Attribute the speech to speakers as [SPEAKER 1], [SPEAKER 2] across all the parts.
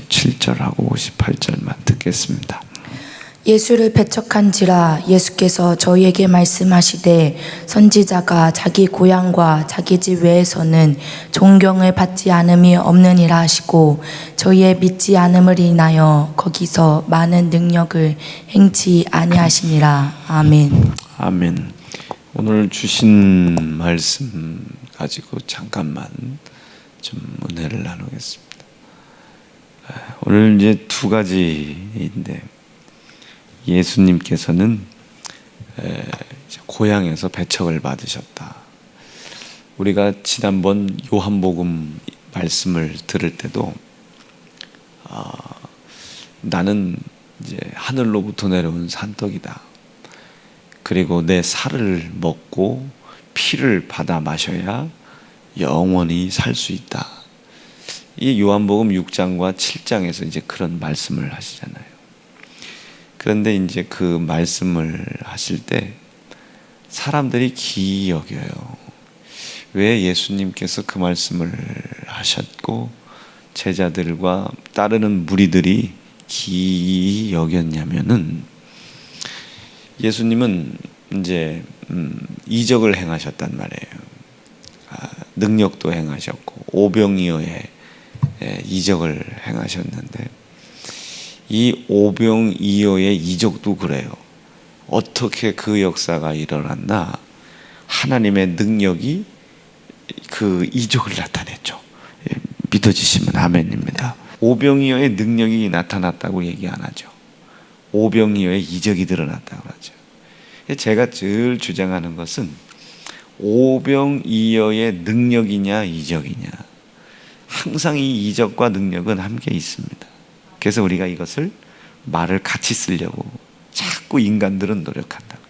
[SPEAKER 1] 57절하고 58절만 듣겠습니다.
[SPEAKER 2] 예수를 배척한지라 예수께서 저희에게 말씀하시되 선지자가 자기 고향과 자기 집 외에서는 존경을 받지 않음이 없느니라 하시고 저희의 믿지 않음을 인하여 거기서 많은 능력을 행치 아니하시니라. 아멘.
[SPEAKER 1] 아멘. 오늘 주신 말씀 가지고 잠깐만 좀 은혜를 나누겠습니다. 오늘 이제 두 가지인데, 예수님께서는 고향에서 배척을 받으셨다. 우리가 지난번 요한복음 말씀을 들을 때도 나는 이제 하늘로부터 내려온 산떡이다. 그리고 내 살을 먹고 피를 받아 마셔야 영원히 살 수 있다. 이 요한복음 6장과 7장에서 이제 그런 말씀을 하시잖아요. 그런데 이제 그 말씀을 하실 때 사람들이 기이 여겨요. 왜 예수님께서 그 말씀을 하셨고 제자들과 따르는 무리들이 기이 여겼냐면은, 예수님은 이제 이적을 행하셨단 말이에요. 능력도 행하셨고 오병이어의 이적을 행하셨는데, 이 오병이어의 이적도 그래요. 어떻게 그 역사가 일어났나? 하나님의 능력이 그 이적을 나타냈죠. 믿어지시면 아멘입니다. 오병이어의 능력이 나타났다고 얘기 안 하죠. 오병이어의 이적이 드러났다고 하죠. 제가 늘 주장하는 것은 오병이어의 능력이냐 이적이냐, 항상 이 이적과 능력은 함께 있습니다. 그래서 우리가 이것을 말을 같이 쓰려고 자꾸 인간들은 노력한다고요.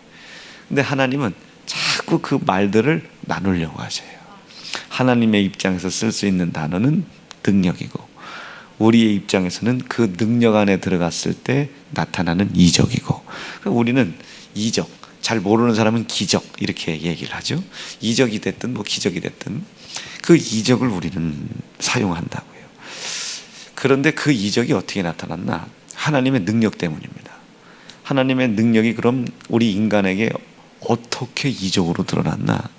[SPEAKER 1] 근데 하나님은 자꾸 그 말들을 나누려고 하셔요. 하나님의 입장에서 쓸 수 있는 단어는 능력이고, 우리의 입장에서는 그 능력 안에 들어갔을 때 나타나는 이적이고, 우리는 이적, 잘 모르는 사람은 기적 이렇게 얘기를 하죠. 이적이 됐든 뭐 기적이 됐든 그 이적을 우리는 사용한다고요. 그런데 그 이적이 어떻게 나타났나? 하나님의 능력 때문입니다. 하나님의 능력이 그럼 우리 인간에게 어떻게 이적으로 드러났나?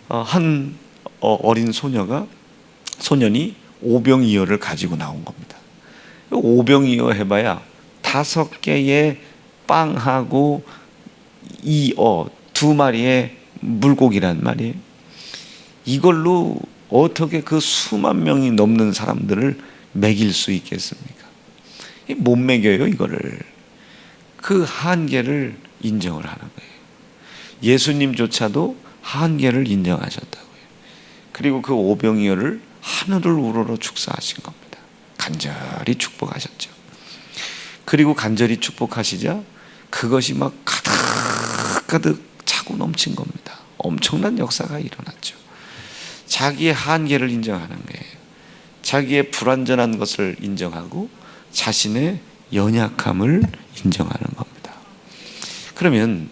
[SPEAKER 1] 한 어린 소년이 오병이어를 가지고 나온 겁니다. 오병이어 해봐야 5개의 빵하고 두 마리의 물고기란 말이에요. 이걸로 어떻게 그 수만 명이 넘는 사람들을 먹일 수 있겠습니까? 못 먹여요, 이거를. 그 한계를 인정을 하는 거예요. 예수님조차도 한계를 인정하셨다고요. 그리고 그 오병이어를 하늘을 우러러 축사하신 겁니다. 간절히 축복하셨죠. 그리고 간절히 축복하시자 그것이 막 가득 차고 넘친 겁니다. 엄청난 역사가 일어났죠. 자기의 한계를 인정하는 거예요. 자기의 불완전한 것을 인정하고 자신의 연약함을 인정하는 겁니다. 그러면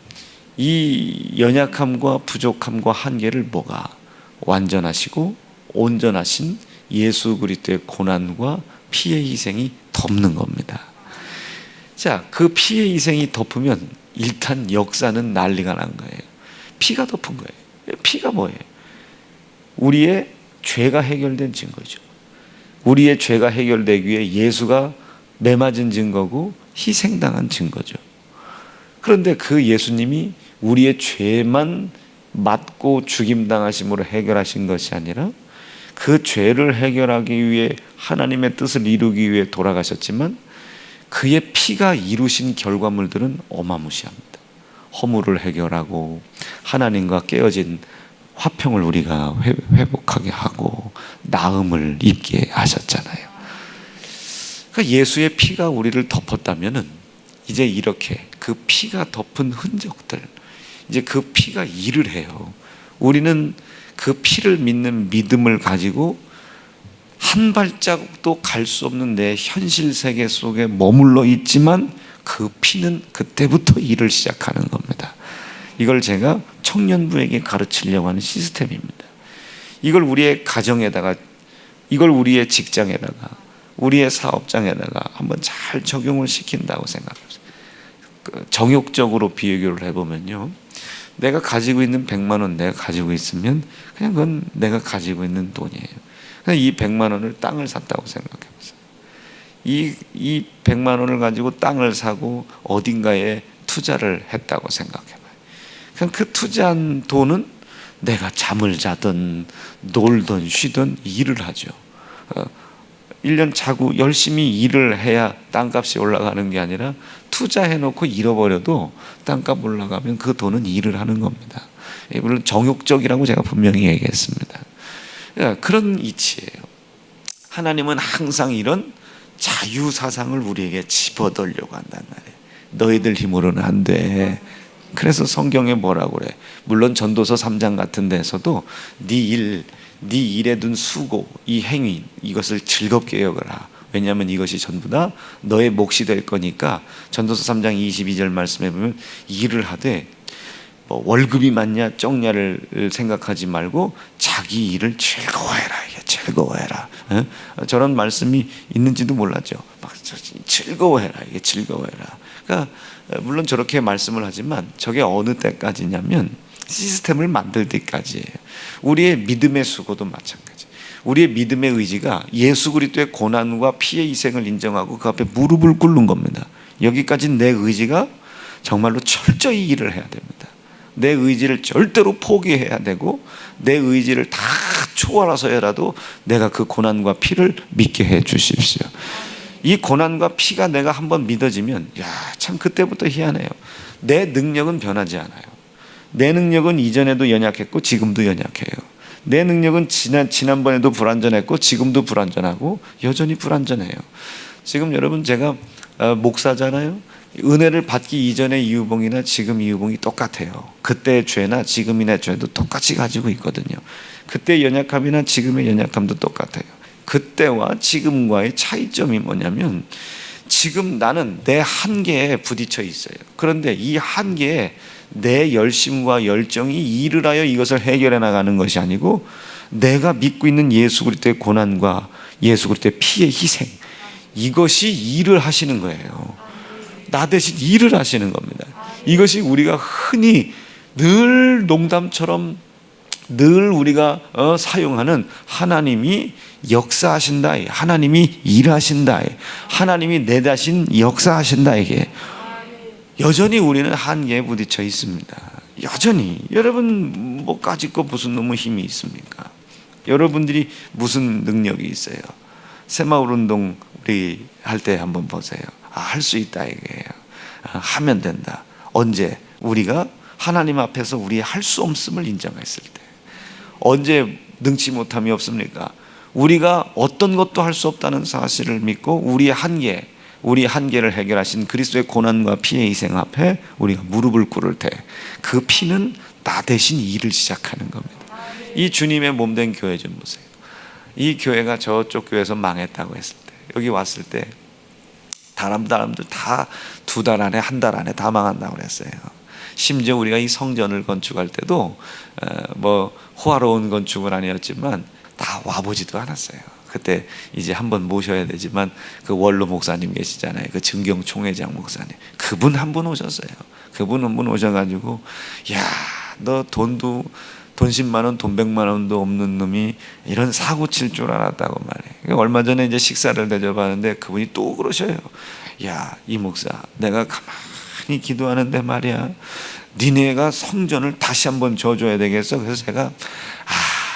[SPEAKER 1] 이 연약함과 부족함과 한계를 뭐가 완전하시고 온전하신 예수 그리스도의 고난과 피의 희생이 덮는 겁니다. 자, 그 피의 희생이 덮으면 일단 역사는 난리가 난 거예요. 피가 덮은 거예요. 피가 뭐예요? 우리의 죄가 해결된 증거죠. 우리의 죄가 해결되기 위해 예수가 매맞은 증거고 희생당한 증거죠. 그런데 그 예수님이 우리의 죄만 맞고 죽임당하심으로 해결하신 것이 아니라 그 죄를 해결하기 위해 하나님의 뜻을 이루기 위해 돌아가셨지만 그의 피가 이루신 결과물들은 어마무시합니다. 허물을 해결하고 하나님과 깨어진 화평을 우리가 회복하게 하고 나음을 입게 하셨잖아요. 그러니까 예수의 피가 우리를 덮었다면은 이제 이렇게 그 피가 덮은 흔적들, 이제 그 피가 일을 해요. 우리는 그 피를 믿는 믿음을 가지고 한 발자국도 갈 수 없는 내 현실 세계 속에 머물러 있지만 그 피는 그때부터 일을 시작하는 겁니다. 이걸 제가 청년부에게 가르치려고 하는 시스템입니다. 이걸 우리의 가정에다가, 이걸 우리의 직장에다가, 우리의 사업장에다가 한번 잘 적용을 시킨다고 생각합니다. 정욕적으로 비교를 해보면요, 내가 가지고 있는 100만 원 내가 가지고 있으면 그냥 그건 내가 가지고 있는 돈이에요. 그냥 이 100만 원을 땅을 샀다고 생각해보세요. 이 100만 원을 가지고 땅을 사고 어딘가에 투자를 했다고 생각해봐요. 그냥 그 투자한 돈은 내가 잠을 자든 놀든 쉬든 일을 하죠. 1년 자고 열심히 일을 해야 땅값이 올라가는 게 아니라 투자해놓고 잃어버려도 땅값 올라가면 그 돈은 일을 하는 겁니다. 물론 정욕적이라고 제가 분명히 얘기했습니다. 그런 이치예요. 하나님은 항상 이런 자유사상을 우리에게 집어넣으려고 한단 말이에요. 너희들 힘으로는 안 돼. 그래서 성경에 뭐라고 그래? 물론 전도서 3장 같은 데서도 네 일에 둔 수고, 이 행위, 이것을 즐겁게 여겨라. 왜냐하면 이것이 전부 다 너의 몫이 될 거니까. 전도서 3장 22절 말씀에 보면 일을 하되 뭐 월급이 많냐 적냐를 생각하지 말고 자기 일을 즐거워해라. 이게 즐거워해라. 저런 말씀이 있는지도 몰랐죠. 막 즐거워해라. 이게 즐거워해라. 그러니까 물론 저렇게 말씀을 하지만 저게 어느 때까지냐면 시스템을 만들 때까지예요. 우리의 믿음의 수고도 마찬가지. 우리의 믿음의 의지가 예수 그리스도의 고난과 피의 희생을 인정하고 그 앞에 무릎을 꿇는 겁니다. 여기까지 내 의지가 정말로 철저히 일을 해야 됩니다. 내 의지를 절대로 포기해야 되고 내 의지를 다 초월해서라도 내가 그 고난과 피를 믿게 해 주십시오. 이 고난과 피가 내가 한번 믿어지면 참 그때부터 희한해요. 내 능력은 변하지 않아요. 내 능력은 이전에도 연약했고 지금도 연약해요. 내 능력은 지난번에도 불완전했고 지금도 불완전하고 여전히 불완전해요. 지금 여러분 제가 목사잖아요. 은혜를 받기 이전의 이유봉이나 지금 이유봉이 똑같아요. 그때의 죄나 지금의 죄도 똑같이 가지고 있거든요. 그때의 연약함이나 지금의 연약함도 똑같아요. 그때와 지금과의 차이점이 뭐냐면 지금 나는 내 한계에 부딪혀 있어요. 그런데 이 한계에 내 열심과 열정이 일을 하여 이것을 해결해 나가는 것이 아니고 내가 믿고 있는 예수 그리스도의 고난과 예수 그리스도의 피의 희생, 이것이 일을 하시는 거예요. 나 대신 일을 하시는 겁니다. 이것이 우리가 흔히 늘 농담처럼 늘 우리가 사용하는 하나님이 역사하신다, 하나님이 일하신다, 하나님이 내 대신 역사하신다, 이게 여전히 우리는 한계에 부딪혀 있습니다. 여전히. 여러분 뭐까짓 거 무슨 너무 힘이 있습니까? 여러분들이 무슨 능력이 있어요? 새마을 운동 우리 할 때 한번 보세요. 할 수 있다 이게요. 하면 된다. 언제? 우리가 하나님 앞에서 우리의 할 수 없음을 인정했을 때. 언제 능치 못함이 없습니까? 우리가 어떤 것도 할 수 없다는 사실을 믿고 우리의 한계를 해결하신 그리스도의 고난과 피의 희생 앞에 우리가 무릎을 꿇을 때 그 피는 나 대신 일을 시작하는 겁니다. 이 주님의 몸된 교회 좀 보세요. 이 교회가 저쪽 교회에서 망했다고 했을 때, 여기 왔을 때 사람들 다 2달 안에 1달 안에 다 망한다고 그랬어요. 심지어 우리가 이 성전을 건축할 때도 뭐 호화로운 건축은 아니었지만 다 와보지도 않았어요. 그때 이제 한번 모셔야 되지만 그 원로 목사님 계시잖아요. 그 증경 총회장 목사님, 그분 한 분 오셨어요. 그분 한 분 오셔가지고 너 돈 10만 원, 돈 100만 원도 없는 놈이 이런 사고 칠 줄 알았다고 말해요. 얼마 전에 이제 식사를 대접하는데 그분이 또 그러셔요. 이 목사, 내가 가만히 기도하는데 말이야, 니네가 성전을 다시 한번 져줘야 되겠어. 그래서 제가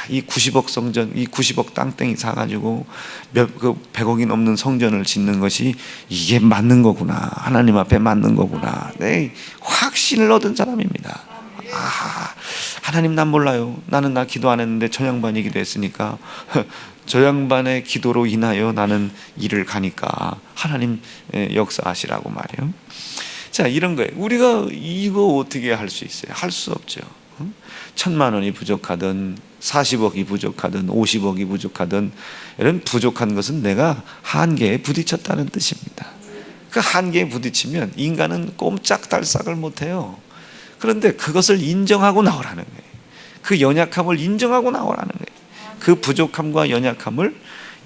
[SPEAKER 1] 이 90억 성전, 이 90억 땅땡이 사가지고 그 100억이 넘는 성전을 짓는 것이 이게 맞는 거구나, 하나님 앞에 맞는 거구나, 네, 확신을 얻은 사람입니다. 하나님 난 몰라요. 나는 기도 안 했는데 저 양반이 기도했으니까 저 양반의 기도로 인하여 나는 일을 가니까 하나님 역사하시라고 말이에요. 자, 이런 거예요. 우리가 이거 어떻게 할 수 있어요? 할 수 없죠. 1,000만 원이 부족하든 40억이 부족하든 50억이 부족하든 이런 부족한 것은 내가 한계에 부딪혔다는 뜻입니다. 그 한계에 부딪히면 인간은 꼼짝달싹을 못해요. 그런데 그것을 인정하고 나오라는 거예요. 그 연약함을 인정하고 나오라는 거예요. 그 부족함과 연약함을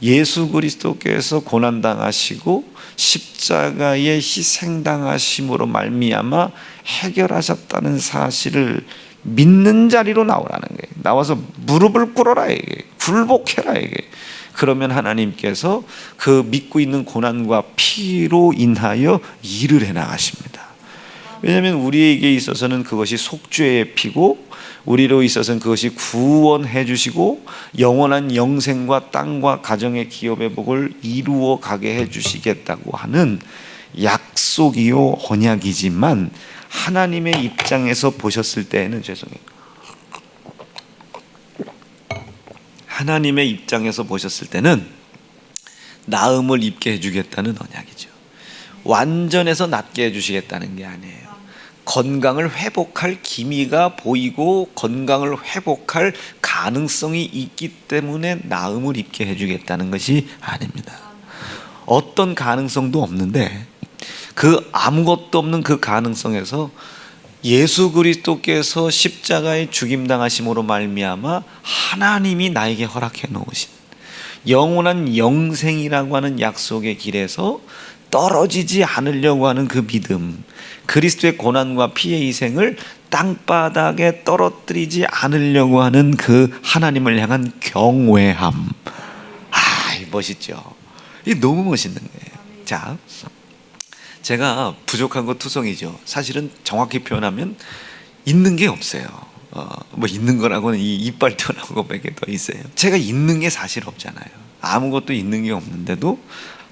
[SPEAKER 1] 예수 그리스도께서 고난당하시고 십자가에 희생당하심으로 말미암아 해결하셨다는 사실을 믿는 자리로 나오라는 거예요. 나와서 무릎을 꿇어라 이게, 굴복해라 이게. 그러면 하나님께서 그 믿고 있는 고난과 피로 인하여 일을 해나가십니다. 왜냐하면 우리에게 있어서는 그것이 속죄의 피고, 우리로 있어서는 그것이 구원해 주시고 영원한 영생과 땅과 가정의 기업의 복을 이루어 가게 해 주시겠다고 하는 약속이요 언약이지만, 하나님의 입장에서 보셨을 때에는, 죄송해요, 하나님의 입장에서 보셨을 때는 나음을 입게 해주겠다는 언약이죠. 완전해서 낫게 해주시겠다는 게 아니에요. 건강을 회복할 기미가 보이고 건강을 회복할 가능성이 있기 때문에 나음을 입게 해주겠다는 것이 아닙니다. 어떤 가능성도 없는데 그 아무것도 없는 그 가능성에서 예수 그리스도께서 십자가에 죽임당하심으로 말미암아 하나님이 나에게 허락해 놓으신 영원한 영생이라고 하는 약속의 길에서 떨어지지 않으려고 하는 그 믿음, 그리스도의 고난과 피의 희생을 땅바닥에 떨어뜨리지 않으려고 하는 그 하나님을 향한 경외함. 멋있죠. 이게 너무 멋있는 거예요. 자, 제가 부족한 거 투성이죠. 사실은 정확히 표현하면 있는 게 없어요. 뭐 있는 거라고는 이 이빨 튀어나온 것밖에 더 있어요. 제가 있는 게 사실 없잖아요. 아무것도 있는 게 없는데도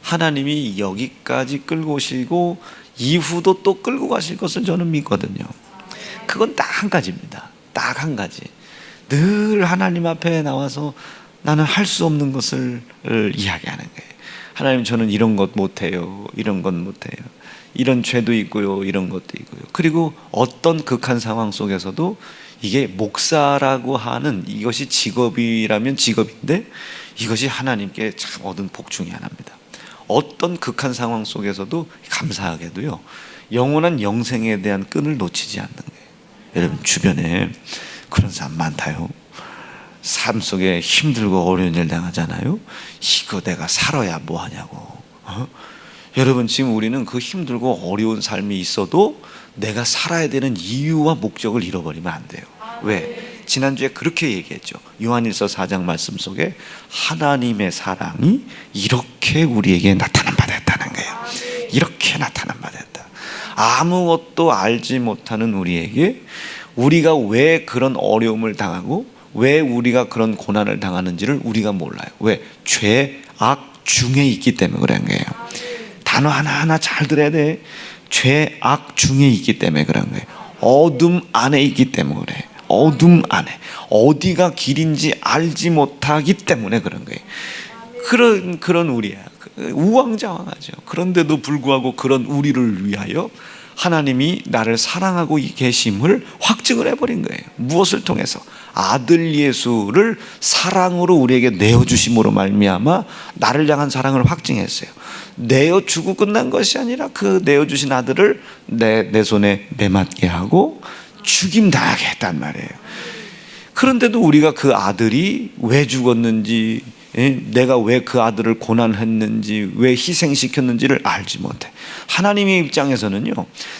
[SPEAKER 1] 하나님이 여기까지 끌고 오시고 이후도 또 끌고 가실 것을 저는 믿거든요. 그건 딱 한 가지입니다. 딱 한 가지. 늘 하나님 앞에 나와서 나는 할 수 없는 것을 이야기하는 거예요. 하나님, 저는 이런 것 못해요. 이런 것 못해요. 이런 죄도 있고요. 이런 것도 있고요. 그리고 어떤 극한 상황 속에서도 이게 목사라고 하는 이것이 직업이라면 직업인데 이것이 하나님께 참 얻은 복 중에 하나입니다. 어떤 극한 상황 속에서도 감사하게도요, 영원한 영생에 대한 끈을 놓치지 않는 거예요. 여러분 주변에 그런 사람 많다요. 삶 속에 힘들고 어려운 일 당하잖아요. 이거 내가 살아야 뭐하냐고. 여러분, 지금 우리는 그 힘들고 어려운 삶이 있어도 내가 살아야 되는 이유와 목적을 잃어버리면 안 돼요. 왜? 지난주에 그렇게 얘기했죠. 요한일서 4장 말씀 속에 하나님의 사랑이 이렇게 우리에게 나타난 바 됐다는 거예요. 이렇게 나타난 바 됐다. 아무것도 알지 못하는 우리에게 우리가 왜 그런 어려움을 당하고 왜 우리가 그런 고난을 당하는지를 우리가 몰라요. 왜? 죄, 악 중에 있기 때문에 그런 거예요. 단어 하나하나 잘 들어야 돼. 죄, 악 중에 있기 때문에 그런 거예요. 어둠 안에 있기 때문에 그래. 어둠 안에 어디가 길인지 알지 못하기 때문에 그런 거예요. 그런 우리야. 우왕좌왕하죠. 그런데도 불구하고 그런 우리를 위하여 하나님이 나를 사랑하고 계심을 확증을 해버린 거예요. 무엇을 통해서? 아들 예수를 사랑으로 우리에게 내어주심으로 말미암아 나를 향한 사랑을 확증했어요. 내어주고 끝난 것이 아니라 그 내어주신 아들을 내 손에 매맞게 하고 죽임당하게 했단 말이에요. 그런데도 우리가 그 아들이 왜 죽었는지, 내가 왜 그 아들을 고난했는지, 왜 희생시켰는지를 알지 못해. 하나님의 입장에서는요,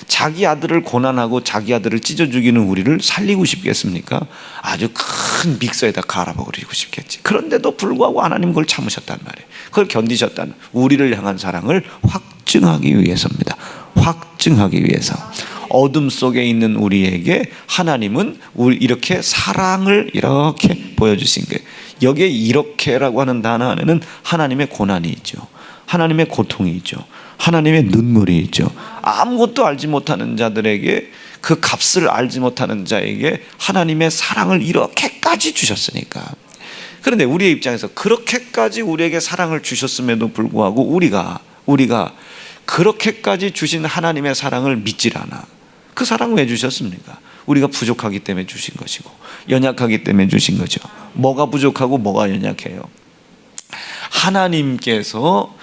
[SPEAKER 1] 자기 아들을 고난하고 자기 아들을 찢어 죽이는 우리를 살리고 싶겠습니까? 아주 큰 믹서에다 갈아버리고 싶겠지. 그런데도 불구하고 하나님 그걸 참으셨단 말이에요. 그걸 견디셨다는, 우리를 향한 사랑을 확증하기 위해서입니다. 확증하기 위해서. 어둠 속에 있는 우리에게 하나님은 이렇게 사랑을 이렇게 보여주신 거예요. 여기에 이렇게라고 하는 단어 안에는 하나님의 고난이 있죠. 하나님의 고통이 있죠. 하나님의 눈물이 있죠. 아무것도 알지 못하는 자들에게, 그 값을 알지 못하는 자에게 하나님의 사랑을 이렇게까지 주셨으니까. 그런데 우리의 입장에서 그렇게까지 우리에게 사랑을 주셨음에도 불구하고 우리가 그렇게까지 주신 하나님의 사랑을 믿질 않아. 그 사랑을 왜 주셨습니까? 우리가 부족하기 때문에 주신 것이고 연약하기 때문에 주신 거죠. 뭐가 부족하고 뭐가 연약해요? 하나님께서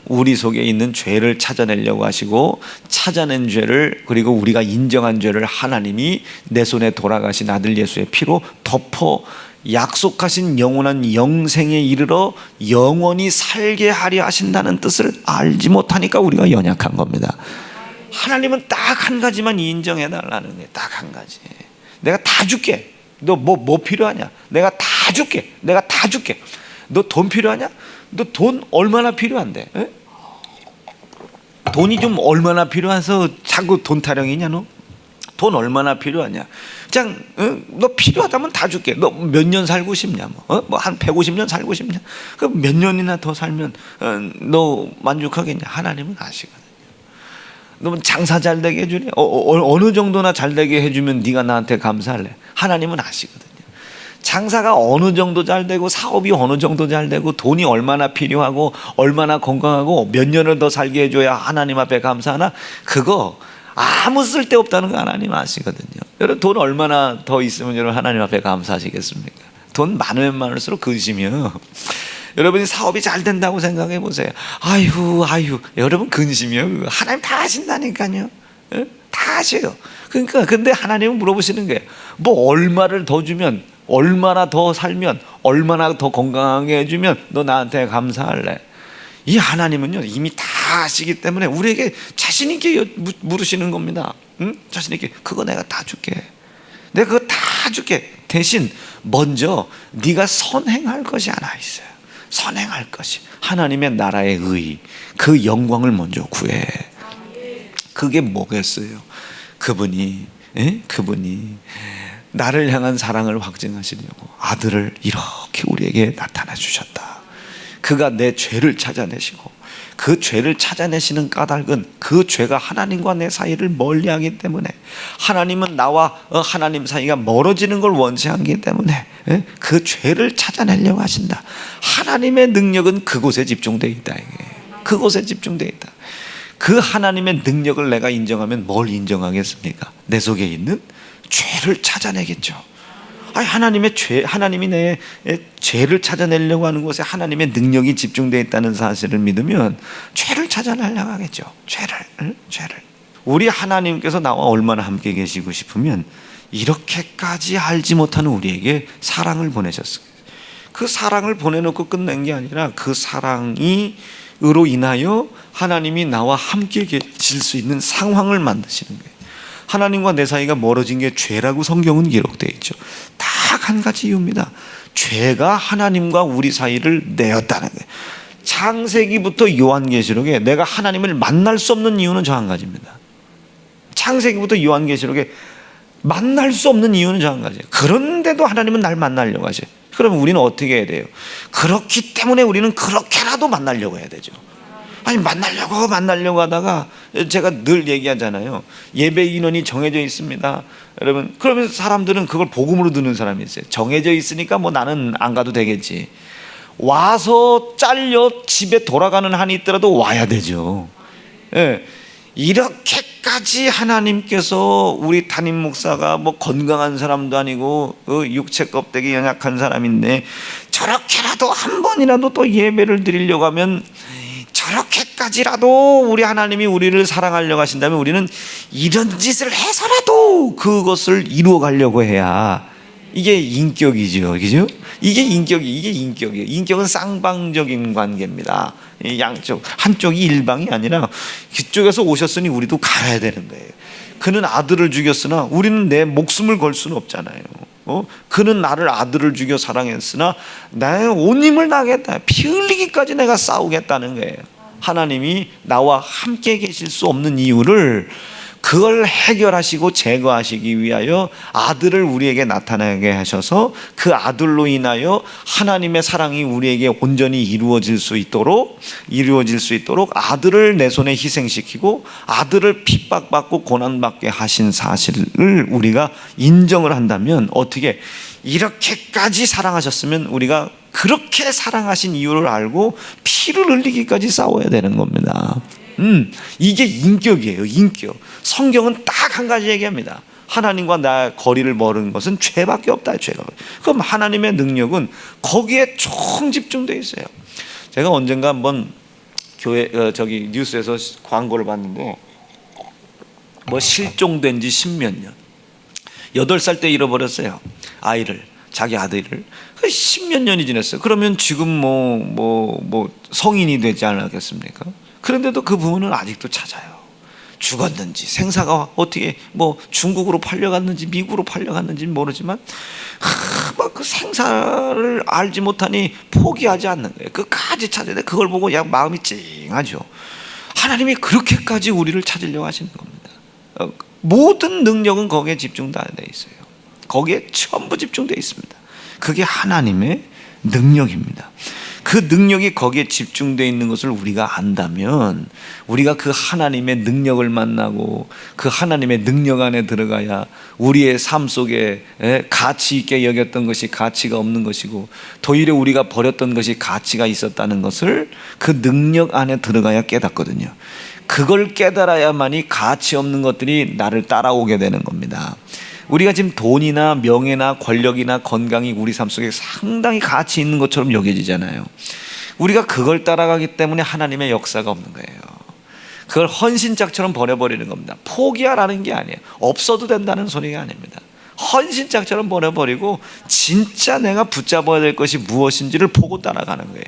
[SPEAKER 1] 우리 속에 있는 죄를 찾아내려고 하시고, 찾아낸 죄를, 그리고 우리가 인정한 죄를 하나님이 내 손에 돌아가신 아들 예수의 피로 덮어 약속하신 영원한 영생에 이르러 영원히 살게 하려 하신다는 뜻을 알지 못하니까 우리가 연약한 겁니다. 하나님은 딱 한 가지만 인정해 달라는 거예요. 딱 한 가지. 내가 다 줄게. 너 뭐 필요하냐? 내가 다 줄게. 내가 다 줄게. 너 돈 필요하냐? 너 돈 얼마나 필요한데? 에? 돈이 좀 얼마나 필요해서 자꾸 돈 타령이냐 너? 돈 얼마나 필요하냐? 그냥 너 필요하다면 다 줄게. 너 몇 년 살고 싶냐? 뭐 한 150년 살고 싶냐? 그럼 몇 년이나 더 살면 너 만족하겠냐? 하나님은 아시거든요. 너 장사 잘 되게 해주냐? 어느 정도나 잘 되게 해주면 네가 나한테 감사할래? 하나님은 아시거든요. 장사가 어느 정도 잘 되고 사업이 어느 정도 잘 되고 돈이 얼마나 필요하고 얼마나 건강하고 몇 년을 더 살게 해줘야 하나님 앞에 감사하나? 그거 아무 쓸데없다는 거 하나님 아시거든요. 여러분 돈 얼마나 더 있으면 여러분 하나님 앞에 감사하시겠습니까? 돈 많으면 많을수록 근심이요. 여러분이 사업이 잘 된다고 생각해 보세요. 아유 여러분 근심이요. 하나님 다 아신다니까요. 다 아셔요. 그러니까 근데 하나님은 물어보시는 거예요. 뭐 얼마를 더 주면, 얼마나 더 살면, 얼마나 더 건강하게 해주면 너 나한테 감사할래? 이 하나님은요 이미 다 아시기 때문에 우리에게 자신 있게 물으시는 겁니다. 응? 자신 있게 그거 내가 다 줄게. 내가 그거 다 줄게. 대신 먼저 네가 선행할 것이 하나 있어요. 선행할 것이 하나님의 나라의 의, 그 영광을 먼저 구해. 그게 뭐겠어요? 그분이 나를 향한 사랑을 확증하시려고 아들을 이렇게 우리에게 나타나 주셨다. 그가 내 죄를 찾아내시고 그 죄를 찾아내시는 까닭은 그 죄가 하나님과 내 사이를 멀리하기 때문에, 하나님은 나와 하나님 사이가 멀어지는 걸 원치 않기 때문에 그 죄를 찾아내려고 하신다. 하나님의 능력은 그곳에 집중되어 있다. 그곳에 집중되어 있다. 그 하나님의 능력을 내가 인정하면 뭘 인정하겠습니까? 내 속에 있는 죄를 찾아내겠죠. 아니, 하나님이 내 죄를 찾아내려고 하는 곳에 하나님의 능력이 집중되어 있다는 사실을 믿으면 죄를 찾아내려고 하겠죠. 죄를. 우리 하나님께서 나와 얼마나 함께 계시고 싶으면 이렇게까지 알지 못하는 우리에게 사랑을 보내셨어요. 그 사랑을 보내놓고 끝낸 게 아니라 그 사랑으로 인하여 하나님이 나와 함께 계실 수 있는 상황을 만드시는 거예요. 하나님과 내 사이가 멀어진 게 죄라고 성경은 기록되어 있죠. 딱 한 가지 이유입니다. 죄가 하나님과 우리 사이를 내었다는 거예요. 창세기부터 요한계시록에 내가 하나님을 만날 수 없는 이유는 저 한 가지입니다. 창세기부터 요한계시록에 만날 수 없는 이유는 저 한 가지예요. 그런데도 하나님은 날 만나려고 하셔요. 그러면 우리는 어떻게 해야 돼요? 그렇기 때문에 우리는 그렇게라도 만나려고 해야 되죠. 아니 만나려고 하다가 제가 늘 얘기하잖아요. 예배 인원이 정해져 있습니다. 여러분, 그러면 사람들은 그걸 복음으로 듣는 사람이 있어요. 정해져 있으니까 뭐 나는 안 가도 되겠지. 와서 잘려 집에 돌아가는 한이 있더라도 와야 되죠. 예. 이렇게까지 하나님께서 우리 담임 목사가 뭐 건강한 사람도 아니고 육체 껍데기 연약한 사람인데 저렇게라도 한 번이라도 또 예배를 드리려고 하면, 저렇게까지라도 우리 하나님이 우리를 사랑하려고 하신다면 우리는 이런 짓을 해서라도 그것을 이루어 가려고 해야 이게 인격이죠. 그죠? 이게 인격이에요. 인격은 쌍방적인 관계입니다. 양쪽, 한쪽이 일방이 아니라 그쪽에서 오셨으니 우리도 가야 되는 거예요. 그는 아들을 죽였으나 우리는 내 목숨을 걸 수는 없잖아요. 그는 나를 아들을 죽여 사랑했으나 나의 온 힘을 다하겠다. 피 흘리기까지 내가 싸우겠다는 거예요. 하나님이 나와 함께 계실 수 없는 이유를 그걸 해결하시고 제거하시기 위하여 아들을 우리에게 나타나게 하셔서 그 아들로 인하여 하나님의 사랑이 우리에게 온전히 이루어질 수 있도록 아들을 내 손에 희생시키고 아들을 핍박받고 고난받게 하신 사실을 우리가 인정을 한다면, 어떻게 이렇게까지 사랑하셨으면 우리가 그렇게 사랑하신 이유를 알고 피를 흘리기까지 싸워야 되는 겁니다. 이게 인격이에요. 인격. 성경은 딱 한 가지 얘기합니다. 하나님과 나 거리를 멀은 것은 죄밖에 없다. 죄가. 그럼 하나님의 능력은 거기에 총 집중되어 있어요. 제가 언젠가 한번 교회 뉴스에서 광고를 봤는데, 뭐 실종된 지 십몇 년, 8살 때 잃어버렸어요. 아이를. 자기 아들을 10몇 년이 지났어요. 그러면 지금 뭐 성인이 되지 않았겠습니까? 그런데도 그 부모는 아직도 찾아요. 죽었는지, 생사가 어떻게 뭐 중국으로 팔려갔는지 미국으로 팔려갔는지 모르지만 막 그 생사를 알지 못하니 포기하지 않는 거예요. 끝까지 찾아야 돼. 그걸 보고 그냥 마음이 찡하죠. 하나님이 그렇게까지 우리를 찾으려고 하시는 겁니다. 모든 능력은 거기에 집중되어 있어요. 거기에 전부 집중되어 있습니다. 그게 하나님의 능력입니다. 그 능력이 거기에 집중되어 있는 것을 우리가 안다면, 우리가 그 하나님의 능력을 만나고 그 하나님의 능력 안에 들어가야 우리의 삶 속에 가치 있게 여겼던 것이 가치가 없는 것이고, 도리어 우리가 버렸던 것이 가치가 있었다는 것을 그 능력 안에 들어가야 깨닫거든요. 그걸 깨달아야만이 가치 없는 것들이 나를 따라오게 되는 겁니다. 우리가 지금 돈이나 명예나 권력이나 건강이 우리 삶 속에 상당히 가치 있는 것처럼 여겨지잖아요. 우리가 그걸 따라가기 때문에 하나님의 역사가 없는 거예요. 그걸 헌신짝처럼 버려버리는 겁니다. 포기하라는 게 아니에요. 없어도 된다는 소리가 아닙니다. 헌신짝처럼 버려버리고 진짜 내가 붙잡아야 될 것이 무엇인지를 보고 따라가는 거예요.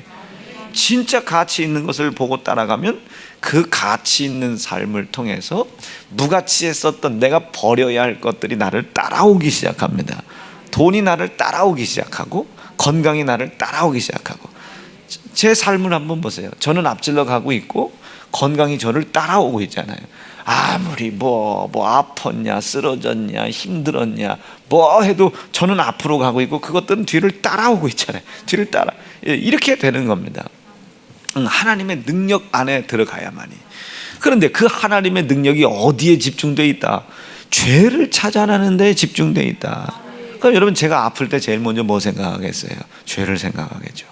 [SPEAKER 1] 진짜 가치 있는 것을 보고 따라가면 그 가치 있는 삶을 통해서 무가치했었던 내가 버려야 할 것들이 나를 따라오기 시작합니다. 돈이 나를 따라오기 시작하고 건강이 나를 따라오기 시작하고. 제 삶을 한번 보세요. 저는 앞질러 가고 있고 건강이 저를 따라오고 있잖아요. 아무리 뭐 아팠냐 쓰러졌냐 힘들었냐 뭐 해도 저는 앞으로 가고 있고 그것들은 뒤를 따라오고 있잖아요. 뒤를 따라 이렇게 되는 겁니다. 하나님의 능력 안에 들어가야만이. 그런데 그 하나님의 능력이 어디에 집중되어 있다? 죄를 찾아내는 데 집중되어 있다. 그럼 여러분, 제가 아플 때 제일 먼저 뭐 생각하겠어요? 죄를 생각하겠죠.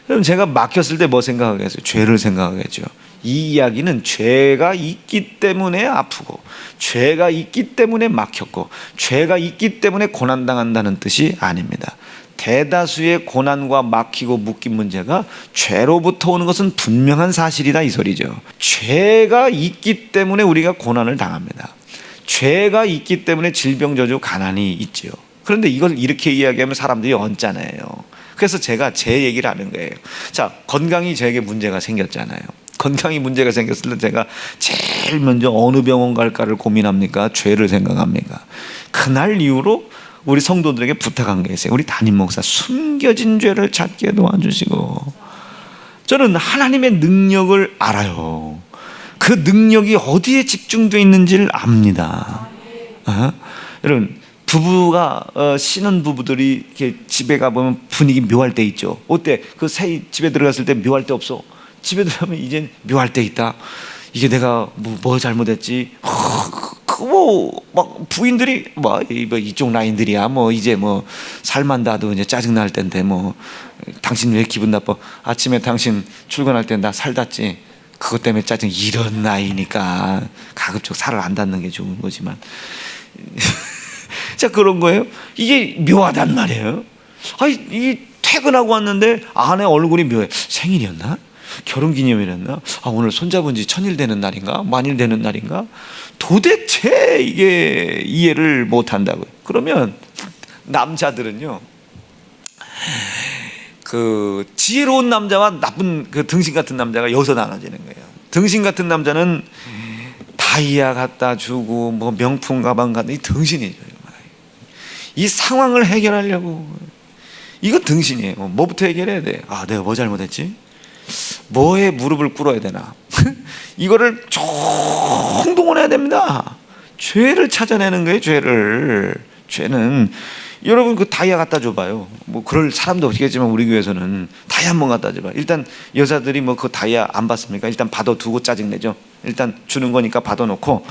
[SPEAKER 1] 그럼 제가 막혔을 때 뭐 생각하겠어요? 죄를 생각하겠죠. 이 이야기는 죄가 있기 때문에 아프고 죄가 있기 때문에 막혔고 죄가 있기 때문에 고난당한다는 뜻이 아닙니다. 대다수의 고난과 막히고 묶인 문제가 죄로부터 오는 것은 분명한 사실이다, 이 소리죠. 죄가 있기 때문에 우리가 고난을 당합니다. 죄가 있기 때문에 질병, 저주, 가난이 있죠. 그런데 이걸 이렇게 이야기하면 사람들이 언짢아요. 그래서 제가 제 얘기를 하는 거예요. 자, 건강이 저에게 문제가 생겼잖아요. 건강이 문제가 생겼을 때 제가 제일 먼저 어느 병원 갈까를 고민합니까? 죄를 생각합니까? 그날 이후로 우리 성도들에게 부탁한 게 있어요. 우리 담임 목사, 숨겨진 죄를 찾게 도와주시고. 저는 하나님의 능력을 알아요. 그 능력이 어디에 집중되어 있는지를 압니다. 여러분, 부부가 신혼 부부들이 이렇게 집에 가보면 분위기 묘할 때 있죠. 어때? 그 새 집에 들어갔을 때 묘할 때 없어? 집에 들어가면 이젠 묘할 때 있다. 이게 내가 뭐 잘못했지? 막 부인들이 뭐 이쪽 라인들이야 뭐 이제 뭐 살만 닿아도 이제 짜증 날 텐데 뭐 당신 왜 기분 나빠? 아침에 당신 출근할 때 나 살 닿지? 그것 때문에 짜증. 이런 나이니까 가급적 살을 안 닿는 게 좋은 거지만 자, 그런 거예요. 이게 묘하단 말이에요. 아니, 이 퇴근하고 왔는데 아내 얼굴이 묘해. 생일이었나? 결혼기념일이었나? 오늘 손잡은 지 1000일 되는 날인가? 만일 되는 날인가? 도대체 이게 이해를 못 한다고요. 그러면 남자들은요, 그 지혜로운 남자와 나쁜 그 등신 같은 남자가 여기서 나눠지는 거예요. 등신 같은 남자는 다이아 갖다 주고 뭐 명품 가방 갖다, 이 등신이죠. 이 상황을 해결하려고. 이거 등신이에요. 뭐부터 해결해야 돼? 내가 뭐 잘못했지? 뭐에 무릎을 꿇어야 되나? 이거를 총동원해야 됩니다. 죄를 찾아내는 거예요. 죄는 여러분, 그 다이아 갖다 줘봐요. 뭐 그럴 사람도 없겠지만 우리 교회에서는 다이아 한번 갖다 줘봐. 일단 여자들이 뭐 그 다이아 안 받습니까? 일단 받아두고 짜증내죠. 일단 주는 거니까 받아놓고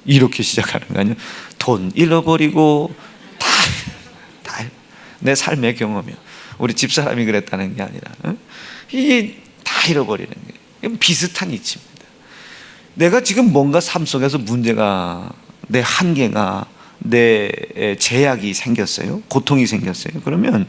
[SPEAKER 1] 이렇게 시작하는 거 아니에요? 돈 잃어버리고 다 내 삶의 경험이야. 우리 집사람이 그랬다는 게 아니라 이게 다 잃어버리는 게 이건 비슷한 이치입니다. 내가 지금 뭔가 삶 속에서 문제가, 내 한계가, 내 제약이 생겼어요. 고통이 생겼어요. 그러면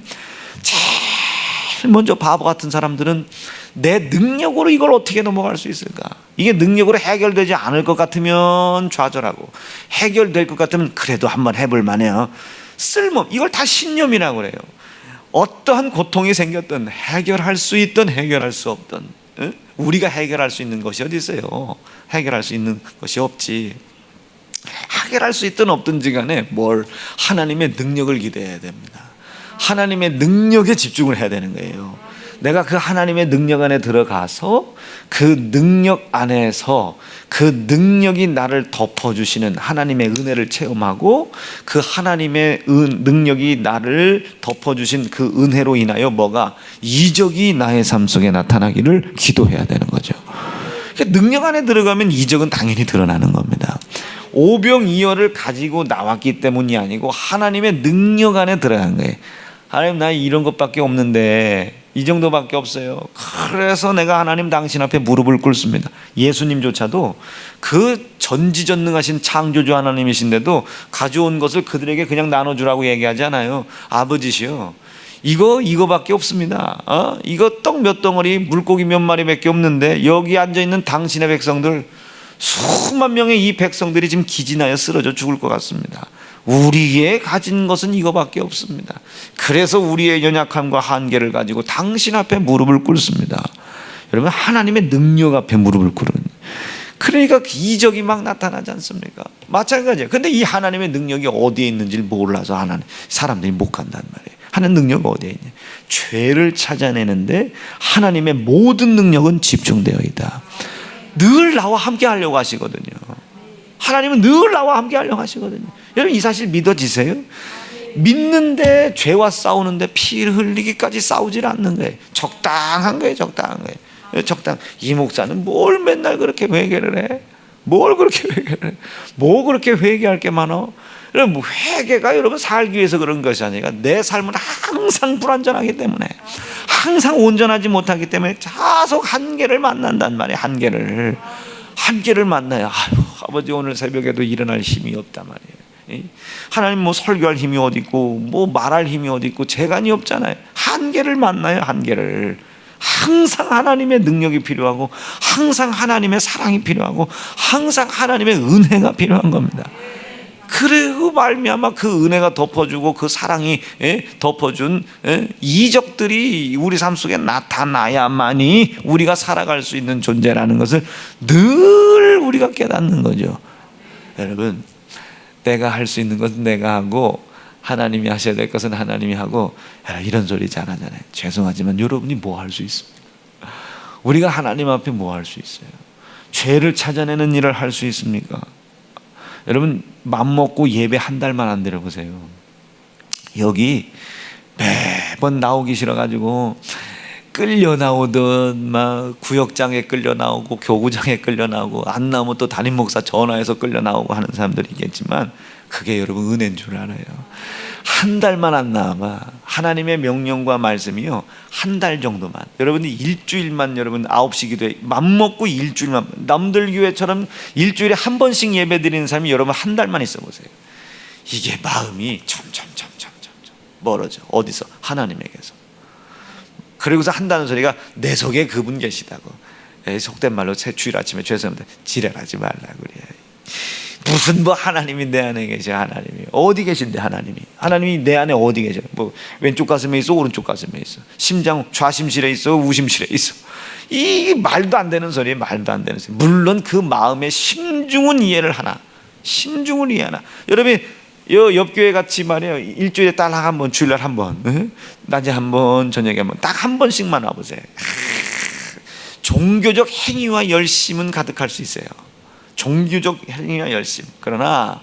[SPEAKER 1] 제일 먼저 바보 같은 사람들은 내 능력으로 이걸 어떻게 넘어갈 수 있을까? 이게 능력으로 해결되지 않을 것 같으면 좌절하고, 해결될 것 같으면 그래도 한번 해볼 만해요. 이걸 다 신념이라고 그래요. 어떠한 고통이 생겼든 해결할 수 있든 해결할 수 없든, 우리가 해결할 수 있는 것이 어디 있어요? 해결할 수 있는 것이 없지. 해결할 수 있든 없든지 간에 하나님의 능력을 기대해야 됩니다. 하나님의 능력에 집중을 해야 되는 거예요. 내가 그 하나님의 능력 안에 들어가서 그 능력 안에서 그 능력이 나를 덮어주시는 하나님의 은혜를 체험하고, 그 하나님의 능력이 나를 덮어주신 그 은혜로 인하여 이적이 나의 삶 속에 나타나기를 기도해야 되는 거죠. 능력 안에 들어가면 이적은 당연히 드러나는 겁니다. 오병이어를 가지고 나왔기 때문이 아니고 하나님의 능력 안에 들어간 거예요. 하나님, 나 이런 것밖에 없는데, 이 정도밖에 없어요. 그래서 내가 하나님 당신 앞에 무릎을 꿇습니다. 예수님조차도 그 전지전능하신 창조주 하나님이신데도 가져온 것을 그들에게 그냥 나눠주라고 얘기하지 않아요. 아버지시여, 이거밖에 없습니다. 이거 떡 몇 덩어리, 물고기 몇 마리밖에 없는데 여기 앉아있는 당신의 백성들, 수만 명의 이 백성들이 지금 기진하여 쓰러져 죽을 것 같습니다. 우리의 가진 것은 이거밖에 없습니다. 그래서 우리의 연약함과 한계를 가지고 당신 앞에 무릎을 꿇습니다. 여러분, 하나님의 능력 앞에 무릎을 꿇은, 그러니까 이적이 막 나타나지 않습니까? 마찬가지예요. 근데 이 하나님의 능력이 어디에 있는지를 몰라서 사람들이 못 간단 말이에요. 하나님 능력이 어디에 있냐? 죄를 찾아내는데 하나님의 모든 능력은 집중되어 있다. 늘 나와 함께 하려고 하시거든요. 하나님은 늘 나와 함께 하려고 하시거든요. 여러분, 이 사실 믿어지세요? 믿는데 죄와 싸우는데 피를 흘리기까지 싸우질 않는 거예요. 적당한 거예요. 이 목사는 뭘 맨날 그렇게 회개를 해? 뭐 그렇게 회개할 게 많아? 여러분, 회개가 여러분 살기 위해서 그런 것이 아니라 내 삶은 항상 불완전하기 때문에, 항상 온전하지 못하기 때문에 계속 한계를 만난단 말이에요. 한계를 만나요. 아버지, 오늘 새벽에도 일어날 힘이 없단 말이에요. 하나님, 설교할 힘이 어디 있고 말할 힘이 어디 있고 재간이 없잖아요. 한계를 만나요. 한계를. 항상 하나님의 능력이 필요하고, 항상 하나님의 사랑이 필요하고, 항상 하나님의 은혜가 필요한 겁니다. 그리고 말미암아 그 은혜가 덮어주고 그 사랑이 덮어준 이적들이 우리 삶 속에 나타나야만이 우리가 살아갈 수 있는 존재라는 것을 늘 우리가 깨닫는 거죠. 여러분, 내가 할 수 있는 것은 내가 하고 하나님이 하셔야 될 것은 하나님이 하고, 이런 소리 잘 하잖아요. 죄송하지만 여러분이 뭐 할 수 있습니까? 우리가 하나님 앞에 뭐 할 수 있어요? 죄를 찾아내는 일을 할 수 있습니까? 여러분, 맘먹고 예배 한 달만 안 드려보세요. 여기 매번 나오기 싫어가지고 끌려 나오든 막 구역장에 끌려 나오고 교구장에 끌려 나오고, 안 나오면 또 담임 목사 전화해서 끌려 나오고 하는 사람들이 있겠지만, 그게 여러분 은혜인 줄 알아요. 한 달만 안 나와봐. 하나님의 명령과 말씀이요, 한 달 정도만, 여러분이 일주일만, 여러분 9시 기도에 맘먹고 일주일만, 남들 교회처럼 일주일에 한 번씩 예배 드리는 사람이 여러분 한 달만 있어 보세요. 이게 마음이 점점 멀어져. 어디서? 하나님에게서. 그리고서 한다는 소리가 내 속에 그분 계시다고. 속된 말로 주일 아침에 죄송합니다, 지랄하지 말라고 그래요. 무슨 하나님이 내 안에 계셔? 하나님이 어디 계신데? 하나님이 내 안에 어디 계셔? 왼쪽 가슴에 있어, 오른쪽 가슴에 있어, 심장 좌심실에 있어, 우심실에 있어. 이 말도 안 되는 소리예요. 물론 그 마음의 심중은 이해를 하나. 여러분, 옆 교회 같이 말이에요, 일주일에 딱 한 번, 주일날 한 번, 낮에 한 번, 저녁에 한 번, 딱 한 번씩만 와보세요. 종교적 행위와 열심은 가득할 수 있어요. 종교적 행위와 열심. 그러나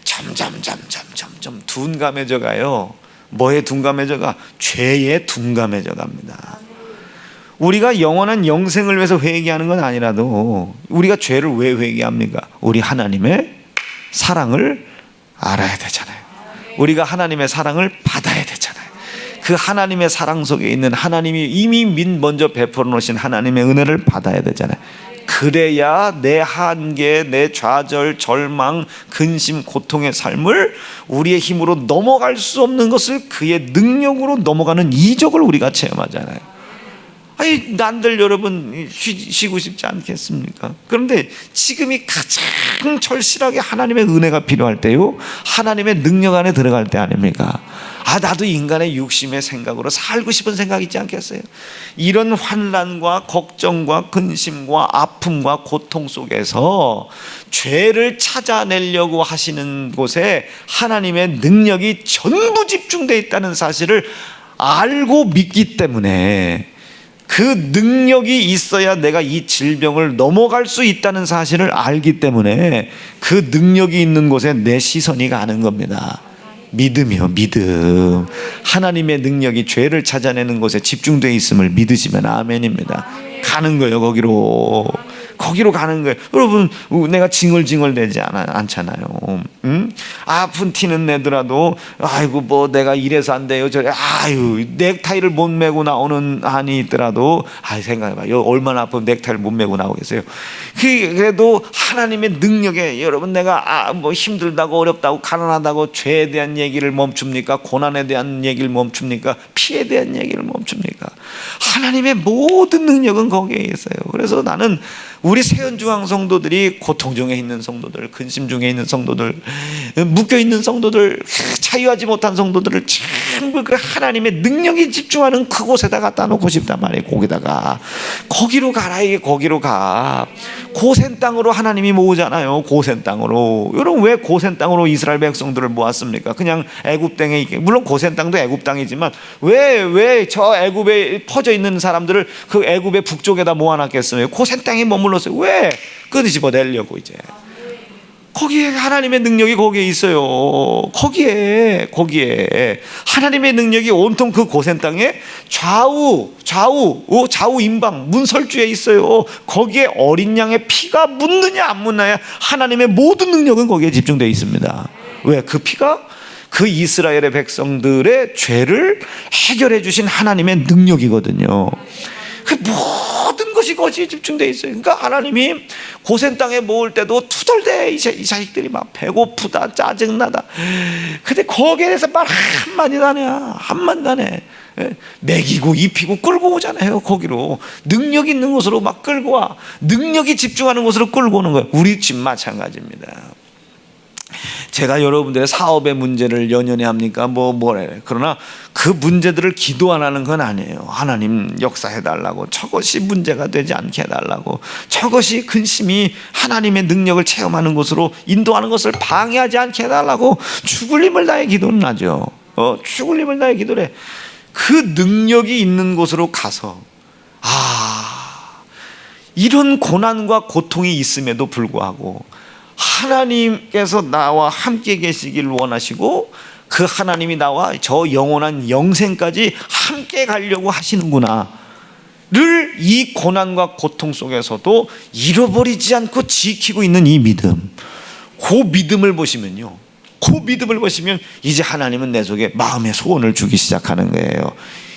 [SPEAKER 1] 점점 둔감해져 가요. 뭐에 둔감해져가? 죄에 둔감해져 갑니다. 우리가 영원한 영생을 위해서 회개하는 건 아니라도 우리가 죄를 왜 회개합니까? 우리 하나님의 사랑을 알아야 되잖아요. 우리가 하나님의 사랑을 받아야 되잖아요. 그 하나님의 사랑 속에 있는 하나님이 이미 먼저 베풀어 놓으신 하나님의 은혜를 받아야 되잖아요. 그래야 내 한계, 내 좌절, 절망, 근심, 고통의 삶을 우리의 힘으로 넘어갈 수 없는 것을 그의 능력으로 넘어가는 이적을 우리가 체험하잖아요. 아니 난들 여러분 쉬고 싶지 않겠습니까? 그런데 지금이 가장 절실하게 하나님의 은혜가 필요할 때요, 하나님의 능력 안에 들어갈 때 아닙니까? 나도 인간의 육심의 생각으로 살고 싶은 생각이 있지 않겠어요? 이런 환난과 걱정과 근심과 아픔과 고통 속에서 죄를 찾아내려고 하시는 곳에 하나님의 능력이 전부 집중되어 있다는 사실을 알고 믿기 때문에, 그 능력이 있어야 내가 이 질병을 넘어갈 수 있다는 사실을 알기 때문에 그 능력이 있는 곳에 내 시선이 가는 겁니다. 믿음이요, 믿음. 하나님의 능력이 죄를 찾아내는 곳에 집중되어 있음을 믿으시면 아멘입니다. 가는 거예요. 거기로 가는 거예요. 여러분, 내가 징얼징얼대지 않잖아요. 아픈 티는 내더라도 아이고 뭐 내가 이래서 안 돼요, 저래, 아유 넥타이를 못 메고 나오는 한이 있더라도 생각해봐요. 얼마나 아프면 넥타이를 못 메고 나오겠어요. 그래도 하나님의 능력에, 여러분 내가 뭐 힘들다고 어렵다고 가난하다고 죄에 대한 얘기를 멈춥니까? 고난에 대한 얘기를 멈춥니까? 피에 대한 얘기를 멈춥니까? 하나님의 모든 능력은 거기에 있어요. 그래서 나는 우리 세연중앙 성도들이 고통 중에 있는 성도들, 근심 중에 있는 성도들, 묶여있는 성도들, 자유하지 못한 성도들을 전부 그 하나님의 능력이 집중하는 그곳에다 갖다 놓고 싶단 말이에요. 거기로 가라. 이게 거기로 가. 고센 땅으로 하나님이 모으잖아요. 고센 땅으로. 여러분 왜 고센 땅으로 이스라엘 백성들을 모았습니까? 그냥 애굽 땅에, 물론 고센 땅도 애굽 땅이지만 왜 저 애굽에 퍼져 있는 사람들을 그 애굽의 북쪽에다 모아놨겠어요? 고센 땅에 머물렀어요. 왜? 끄집어내려고. 이제 거기에 하나님의 능력이 거기에 있어요. 거기에 하나님의 능력이 온통 그 고센 땅에 좌우 임방 문설주에 있어요. 거기에 어린 양의 피가 묻느냐 안 묻느냐, 하나님의 모든 능력은 거기에 집중되어 있습니다. 왜? 그 피가 그 이스라엘의 백성들의 죄를 해결해 주신 하나님의 능력이거든요. 그 모든 것이 거기에 집중되어 있어요. 그러니까 하나님이 고센 땅에 모을 때도 투덜대. 이 자식들이 막 배고프다, 짜증나다. 근데 거기에 대해서 말 한마디도 안 해. 먹이고 입히고 끌고 오잖아요. 거기로 능력 있는 곳으로 막 끌고 와. 능력이 집중하는 곳으로 끌고 오는 거예요. 우리 집 마찬가지입니다. 제가 여러분들의 사업의 문제를 연연해 합니까? 뭐래. 그러나 그 문제들을 기도 안 하는 건 아니에요. 하나님 역사해달라고, 저것이 문제가 되지 않게 해달라고, 저것이 근심이 하나님의 능력을 체험하는 곳으로 인도하는 것을 방해하지 않게 해달라고 죽을 힘을 다해 기도는 하죠. 죽을 힘을 다해 기도를 해. 그 능력이 있는 곳으로 가서 이런 고난과 고통이 있음에도 불구하고 하나님께서 나와 함께 계시기를 원하시고, 그 하나님이 나와 저 영원한 영생까지 함께 가려고 하시는구나 를 이 고난과 고통 속에서도 잃어버리지 않고 지키고 있는 이 믿음, 그 믿음을 보시면요, 이제 하나님은 내 속에 마음의 소원을 주기 시작하는 거예요.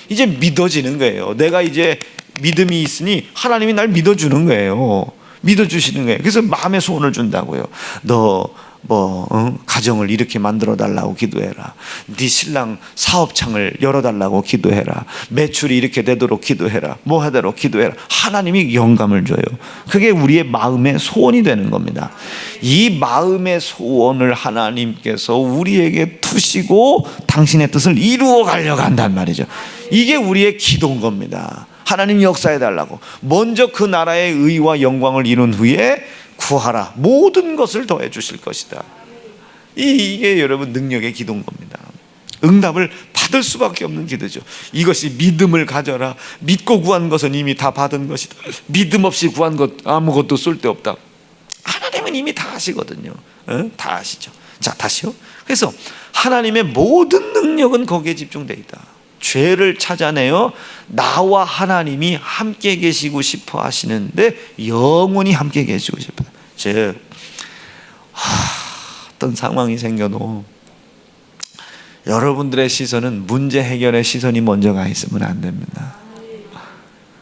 [SPEAKER 1] 이제 믿어지는 거예요. 내가 이제 믿음이 있으니 하나님이 날 믿어주는 거예요. 믿어주시는 거예요. 그래서 마음의 소원을 준다고요. 너 가정을 이렇게 만들어 달라고 기도해라. 네 신랑 사업창을 열어달라고 기도해라. 매출이 이렇게 되도록 기도해라. 뭐 하도록 기도해라. 하나님이 영감을 줘요. 그게 우리의 마음의 소원이 되는 겁니다. 이 마음의 소원을 하나님께서 우리에게 두시고 당신의 뜻을 이루어 가려고 한단 말이죠. 이게 우리의 기도인 겁니다. 하나님 역사해달라고. 먼저 그 나라의 의와 영광을 이룬 후에 구하라. 모든 것을 더해 주실 것이다. 이게 여러분 능력의 기도인 겁니다. 응답을 받을 수밖에 없는 기도죠. 이것이 믿음을 가져라. 믿고 구한 것은 이미 다 받은 것이다. 믿음 없이 구한 것 아무것도 쓸데없다. 하나님은 이미 다 아시거든요. 다 아시죠. 자, 다시요. 그래서 하나님의 모든 능력은 거기에 집중되어 있다. 죄를 찾아내어 나와 하나님이 함께 계시고 싶어 하시는데 영원히 함께 계시고 싶어요. 즉 어떤 상황이 생겨도 여러분들의 시선은 문제 해결의 시선이 먼저 가 있으면 안 됩니다.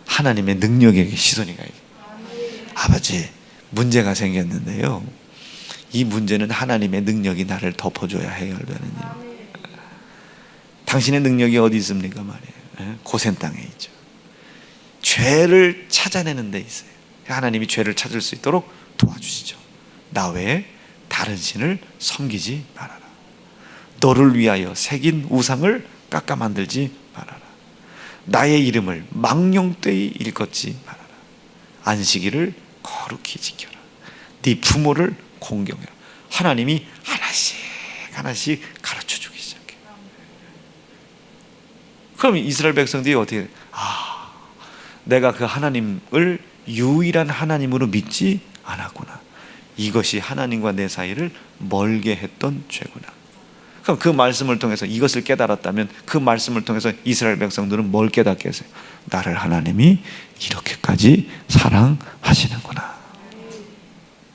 [SPEAKER 1] 하나님의 능력에 시선이 가 있어요. 아버지, 문제가 생겼는데요, 이 문제는 하나님의 능력이 나를 덮어줘야 해결되는 일. 당신의 능력이 어디 있습니까 말이에요. 고센 땅에 있죠. 죄를 찾아내는 데 있어요. 하나님이 죄를 찾을 수 있도록 도와주시죠. 나 외에 다른 신을 섬기지 말아라. 너를 위하여 새긴 우상을 깎아 만들지 말아라. 나의 이름을 망령되이 일컫지 말아라. 안식일을 거룩히 지켜라. 네 부모를 공경해라. 하나님이 하나씩 하나씩 가르쳐주기 시작해요. 그럼 이스라엘 백성들이 어떻게 해요? 내가 그 하나님을 유일한 하나님으로 믿지 않았구나. 이것이 하나님과 내 사이를 멀게 했던 죄구나. 그럼 그 말씀을 통해서 이것을 깨달았다면 그 말씀을 통해서 이스라엘 백성들은 뭘 깨닫겠어요? 나를 하나님이 이렇게까지 사랑하시는구나.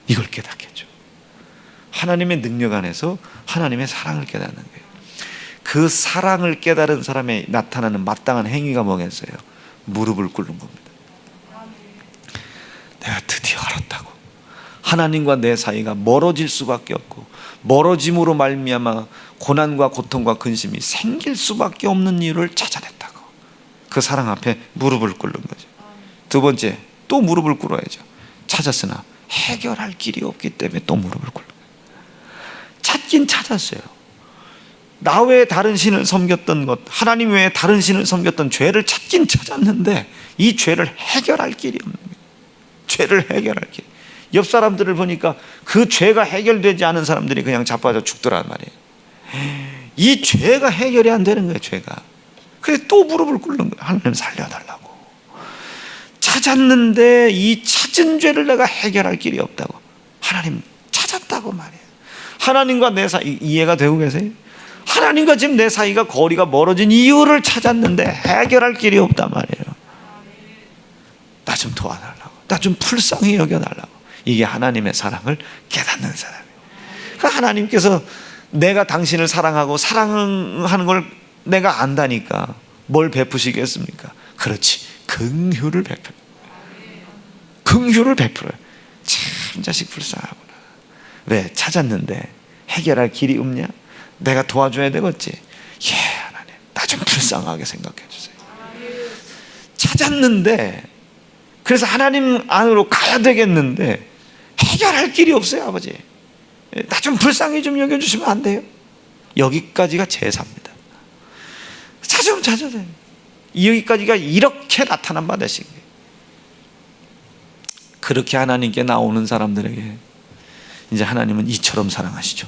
[SPEAKER 1] 이걸 깨닫겠죠. 하나님의 능력 안에서 하나님의 사랑을 깨닫는 거예요. 그 사랑을 깨달은 사람에 나타나는 마땅한 행위가 뭐겠어요? 무릎을 꿇는 겁니다. 내가 드디어 알았다고. 하나님과 내 사이가 멀어질 수밖에 없고 멀어짐으로 말미암아 고난과 고통과 근심이 생길 수밖에 없는 이유를 찾아냈다고. 그 사랑 앞에 무릎을 꿇는 거죠. 두 번째, 또 무릎을 꿇어야죠. 찾았으나 해결할 길이 없기 때문에 또 무릎을 꿇는 거예요. 찾긴 찾았어요. 나 외에 다른 신을 섬겼던 것, 하나님 외에 다른 신을 섬겼던 죄를 찾긴 찾았는데 이 죄를 해결할 길이 없는 거예요. 죄를 해결할 길. 옆 사람들을 보니까 그 죄가 해결되지 않은 사람들이 그냥 자빠져 죽더란 말이에요. 이 죄가 해결이 안 되는 거예요. 죄가. 그래서 또 무릎을 꿇는 거예요. 하나님 살려달라고. 찾았는데 이 찾은 죄를 내가 해결할 길이 없다고. 하나님 찾았다고 말이에요. 하나님과 내 사이, 이해가 되고 계세요? 하나님과 지금 내 사이가 거리가 멀어진 이유를 찾았는데 해결할 길이 없단 말이에요. 나 좀 도와달라고. 나 좀 불쌍히 여겨달라고. 이게 하나님의 사랑을 깨닫는 사람이에요. 그러니까 하나님께서 내가 당신을 사랑하고 사랑하는 걸 내가 안다니까 뭘 베푸시겠습니까? 그렇지, 긍휼을 베풀어요. 긍휼을 베풀어요. 참 자식 불쌍하구나. 왜? 찾았는데 해결할 길이 없냐? 내가 도와줘야 되겠지. 예, 하나님 나 좀 불쌍하게 생각해 주세요. 찾았는데, 그래서 하나님 안으로 가야 되겠는데 해결할 길이 없어요. 아버지 나 좀 불쌍히 좀 여겨주시면 안 돼요? 여기까지가 제사입니다. 좀 찾아요. 여기까지가 이렇게 나타난 바 되신 거예요. 그렇게 하나님께 나오는 사람들에게 이제 하나님은 이처럼 사랑하시죠.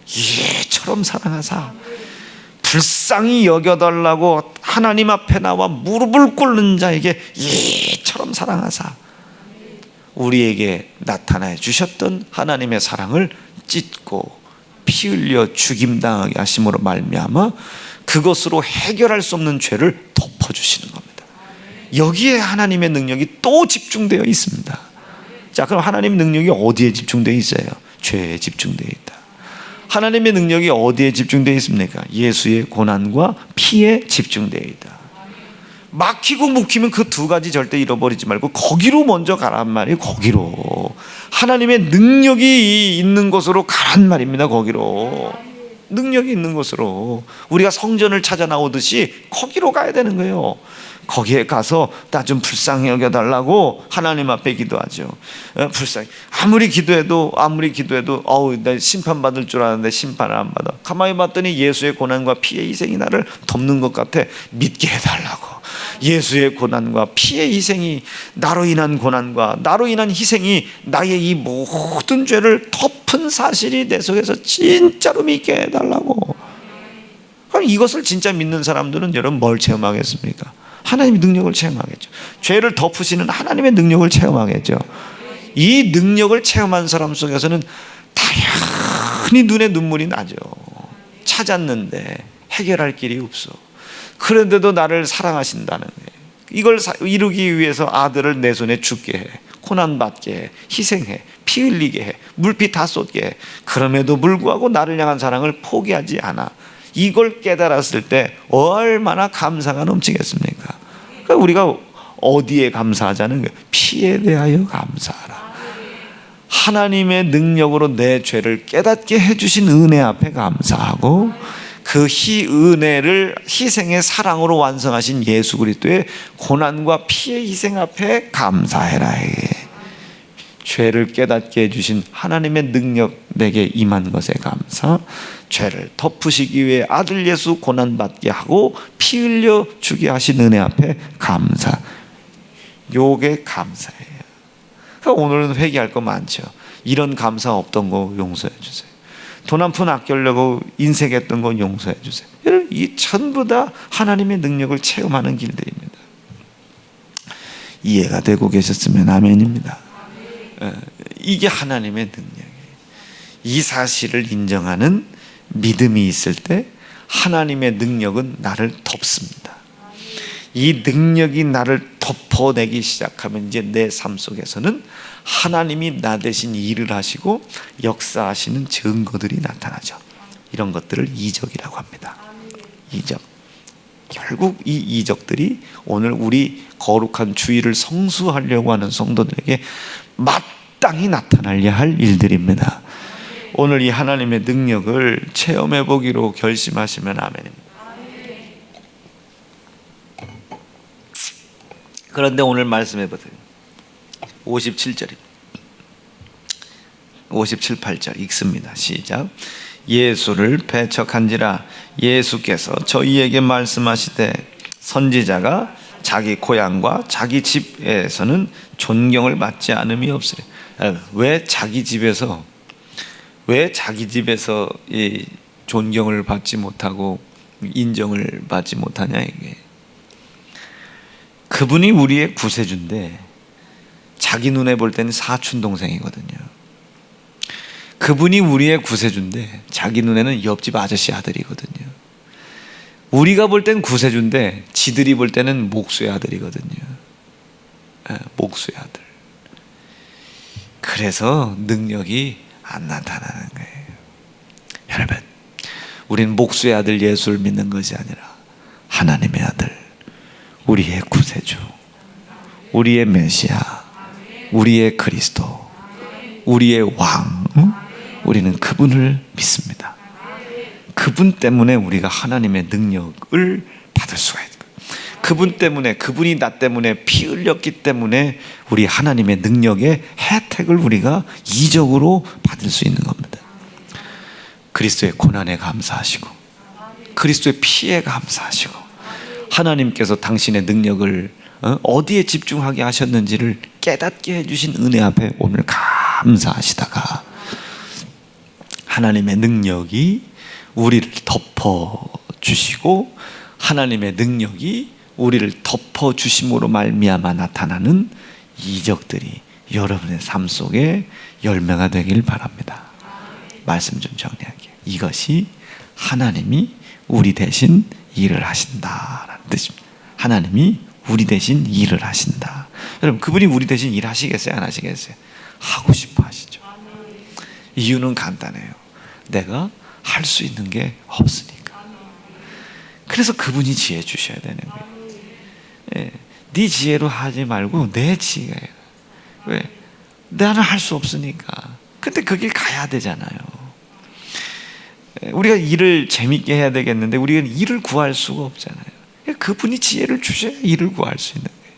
[SPEAKER 1] 이처럼 사랑하사 불쌍히 여겨달라고 하나님 앞에 나와 무릎을 꿇는 자에게 이처럼 사랑하사 우리에게 나타내 주셨던 하나님의 사랑을 찢고 피 흘려 죽임당하게 하심으로 말미암아 그것으로 해결할 수 없는 죄를 덮어주시는 겁니다. 여기에 하나님의 능력이 또 집중되어 있습니다. 자, 그럼 하나님의 능력이 어디에 집중되어 있어요? 죄에 집중되어 있다. 하나님의 능력이 어디에 집중되어 있습니까? 예수의 고난과 피에 집중되어 있다. 막히고 묵히면 그 두 가지 절대 잃어버리지 말고 거기로 먼저 가란 말이에요. 거기로 하나님의 능력이 있는 곳으로 가란 말입니다. 거기로 능력이 있는 곳으로 우리가 성전을 찾아 나오듯이 거기로 가야 되는 거예요. 거기에 가서 나 좀 불쌍히 여겨달라고 하나님 앞에 기도하죠. 불쌍히 아무리 기도해도 나 심판받을 줄 알았는데 심판을 안 받아. 가만히 봤더니 예수의 고난과 피의 희생이 나를 덮는 것 같아. 믿게 해달라고. 예수의 고난과 피의 희생이 나로 인한 고난과 나로 인한 희생이 나의 이 모든 죄를 덮은 사실이 내 속에서 진짜로 믿게 해달라고. 그럼 이것을 진짜 믿는 사람들은 여러분 뭘 체험하겠습니까? 하나님의 능력을 체험하겠죠. 죄를 덮으시는 하나님의 능력을 체험하겠죠. 이 능력을 체험한 사람 속에서는 당연히 눈에 눈물이 나죠. 찾았는데 해결할 길이 없어. 그런데도 나를 사랑하신다는 거예요. 이걸 이루기 위해서 아들을 내 손에 죽게 해, 고난받게 해, 희생해, 피 흘리게 해, 물피 다 쏟게 해. 그럼에도 불구하고 나를 향한 사랑을 포기하지 않아. 이걸 깨달았을 때 얼마나 감사가 넘치겠습니까? 그러니까 우리가 어디에 감사하자는 거예요? 피에 대하여 감사하라. 하나님의 능력으로 내 죄를 깨닫게 해주신 은혜 앞에 감사하고 그 희은혜를 희생의 사랑으로 완성하신 예수 그리스도의 고난과 피의 희생 앞에 감사해라. 죄를 깨닫게 해주신 하나님의 능력 내게 임한 것에 감사, 죄를 덮으시기 위해 아들 예수 고난받게 하고 피 흘려 주게 하신 은혜 앞에 감사. 요게 감사예요. 그러니까 오늘은 회개할 거 많죠. 이런 감사 없던 거 용서해 주세요. 돈 한 푼 아끼려고 인색했던 건 용서해 주세요. 여러분, 이 전부 다 하나님의 능력을 체험하는 길들입니다. 이해가 되고 계셨으면 아멘입니다. 이게 하나님의 능력이에요. 이 사실을 인정하는 믿음이 있을 때 하나님의 능력은 나를 덮습니다. 이 능력이 나를 덮어내기 시작하면 이제 내 삶 속에서는 하나님이 나 대신 일을 하시고 역사하시는 증거들이 나타나죠. 이런 것들을 이적이라고 합니다. 이적. 결국 이 이적들이 오늘 우리 거룩한 주일을 성수하려고 하는 성도들에게 마땅히 나타나야 할 일들입니다. 오늘 이 하나님의 능력을 체험해 보기로 결심하시면 아멘입니다. 그런데 오늘 말씀해 보세요. 57절입니다. 57, 8절 읽습니다. 시작. 예수를 배척한지라 예수께서 저희에게 말씀하시되 선지자가 자기 고향과 자기 집에서는 존경을 받지 않음이 없으리. 왜 자기 집에서 이 존경을 받지 못하고 인정을 받지 못하냐 이게. 그분이 우리의 구세주인데 자기 눈에 볼 때는 사촌 동생이거든요. 그분이 우리의 구세주인데 자기 눈에는 옆집 아저씨 아들이거든요. 우리가 볼 땐 구세주인데 지들이 볼 때는 목수의 아들이거든요. 목수의 아들. 그래서 능력이 안 나타나는 거예요. 여러분, 우린 목수의 아들 예수를 믿는 것이 아니라 하나님의 아들, 우리의 구세주, 우리의 메시아, 우리의 그리스도, 우리의 왕, 우리는 그분을 믿습니다. 그분 때문에 우리가 하나님의 능력을 받을 수가 있어요. 그분 때문에, 그분이 나 때문에 피 흘렸기 때문에 우리 하나님의 능력의 혜택을 우리가 이적으로 받을 수 있는 겁니다. 그리스도의 고난에 감사하시고 그리스도의 피에 감사하시고 하나님께서 당신의 능력을 어디에 집중하게 하셨는지를 깨닫게 해주신 은혜 앞에 오늘 감사하시다가 하나님의 능력이 우리를 덮어주시고 하나님의 능력이 우리를 덮어주심으로 말미암아 나타나는 이적들이 여러분의 삶 속에 열매가 되길 바랍니다. 말씀 좀 정리할게요. 이것이 하나님이 우리 대신 일을 하신다라는 뜻입니다. 하나님이 우리 대신 일을 하신다. 여러분, 그분이 우리 대신 일하시겠어요? 안 하시겠어요? 하고 싶어 하시죠. 이유는 간단해요. 내가 할 수 있는 게 없으니까. 그래서 그분이 지혜 주셔야 되는 거예요. 네 지혜로 하지 말고 내 지혜가. 왜? 나는 할 수 없으니까. 근데 그 길 가야 되잖아요. 우리가 일을 재밌게 해야 되겠는데 우리가 일을 구할 수가 없잖아요. 그분이 지혜를 주셔야 일을 구할 수 있는 거예요.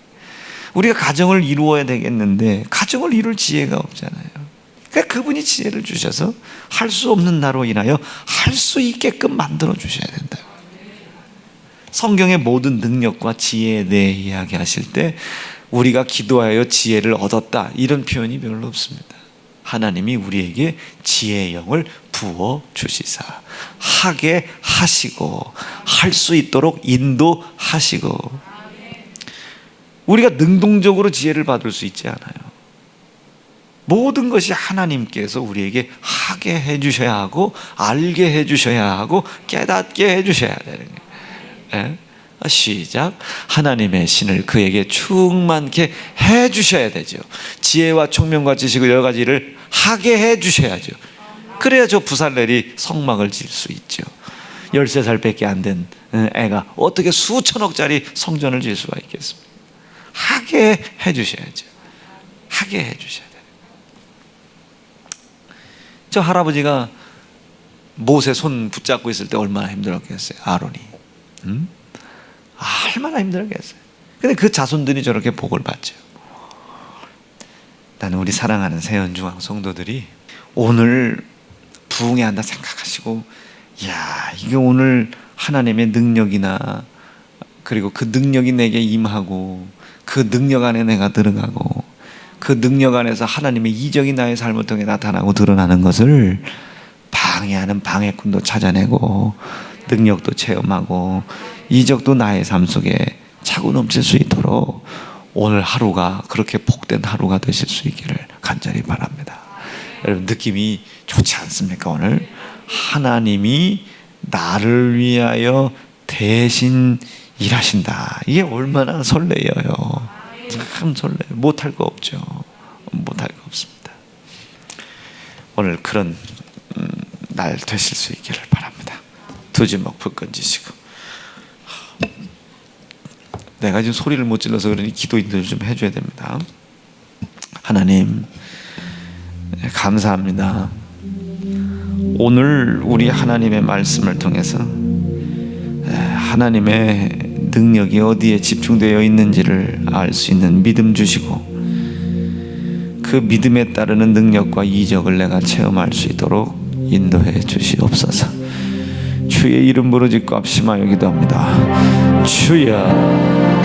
[SPEAKER 1] 우리가 가정을 이루어야 되겠는데 가정을 이룰 지혜가 없잖아요. 그러니까 그분이 지혜를 주셔서 할 수 없는 나로 인하여 할 수 있게끔 만들어 주셔야 된다. 성경의 모든 능력과 지혜에 대해 이야기하실 때 우리가 기도하여 지혜를 얻었다 이런 표현이 별로 없습니다. 하나님이 우리에게 지혜의 영을 부어 주시사 하게 하시고 할 수 있도록 인도하시고. 우리가 능동적으로 지혜를 받을 수 있지 않아요. 모든 것이 하나님께서 우리에게 하게 해주셔야 하고 알게 해주셔야 하고 깨닫게 해주셔야 되는 거예요. 시작. 하나님의 신을 그에게 충만케 해주셔야 되죠. 지혜와 총명과 지식을 여러 가지를 하게 해주셔야죠. 그래야 저 부살렐이 성막을 질 수 있죠. 13살밖에 안 된 애가 어떻게 수천억짜리 성전을 질 수가 있겠습니까? 하게 해주셔야죠. 하게 해주셔야 돼요. 저 할아버지가 모세 손 붙잡고 있을 때 얼마나 힘들었겠어요, 아론이. 얼마나 힘들었겠어요. 근데 그 자손들이 저렇게 복을 받죠. 나는 우리 사랑하는 새연중앙 성도들이 오늘 부흥회 한다 생각하시고, 야, 이게 오늘 하나님의 능력이나, 그리고 그 능력이 내게 임하고 그 능력 안에 내가 들어가고 그 능력 안에서 하나님의 이적이 나의 삶을 통해 나타나고 드러나는 것을 방해하는 방해꾼도 찾아내고 능력도 체험하고 이적도 나의 삶 속에 차고 넘칠 수 있도록 오늘 하루가 그렇게 복된 하루가 되실 수 있기를 간절히 바랍니다. 여러분, 느낌이 좋지 않습니까? 오늘 하나님이 나를 위하여 대신 일하신다. 이게 얼마나 설레요. 참 설레요. 못할 거 없죠. 못할 거 없습니다. 오늘 그런 날 되실 수 있기를 바랍니다. 두 주먹 불끈 쥐시고, 내가 지금 소리를 못 질러서 그러니 기도인들 좀 해줘야 됩니다. 하나님, 감사합니다. 오늘 우리 하나님의 말씀을 통해서 하나님의 능력이 어디에 집중되어 있는지를 알 수 있는 믿음 주시고, 그 믿음에 따르는 능력과 이적을 내가 체험할 수 있도록 인도해 주시옵소서. 주의 이름 부르짖고 합심하여 기도합니다. 주여.